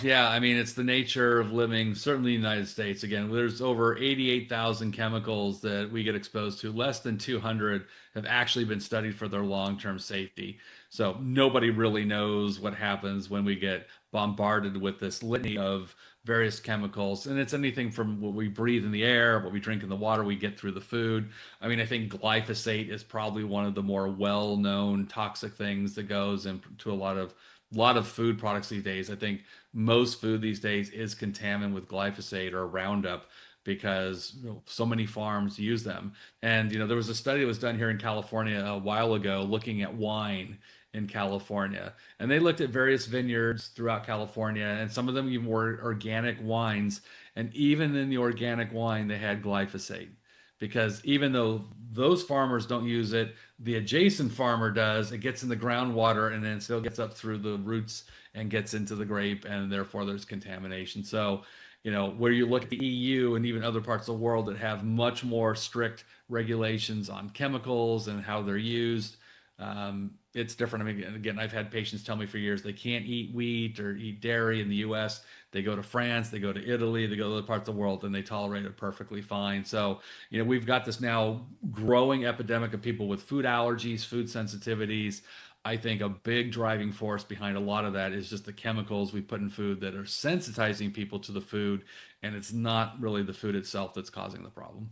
Yeah, I mean, it's the nature of living, certainly in the United States. Again, there's over 88,000 chemicals that we get exposed to. Less than 200 have actually been studied for their long-term safety. So nobody really knows what happens when we get bombarded with this litany of various chemicals. And it's anything from what we breathe in the air, what we drink in the water, we get through the food. I mean, I think glyphosate is probably one of the more well-known toxic things that goes into a lot of food products these days. I think most food these days is contaminated with glyphosate or Roundup because so many farms use them. And there was a study that was done here in California a while ago looking at wine in California, and they looked at various vineyards throughout California, and some of them even were organic wines, and even in the organic wine they had glyphosate because even though those farmers don't use it, the adjacent farmer does. It gets in the groundwater and then it still gets up through the roots and gets into the grape, and therefore there's contamination. So, where you look at the EU and even other parts of the world that have much more strict regulations on chemicals and how they're used, it's different. I mean, again, I've had patients tell me for years they can't eat wheat or eat dairy in the US. They go to France, they go to Italy, they go to other parts of the world, and they tolerate it perfectly fine. So, we've got this now growing epidemic of people with food allergies, food sensitivities. I think a big driving force behind a lot of that is just the chemicals we put in food that are sensitizing people to the food, and it's not really the food itself that's causing the problem.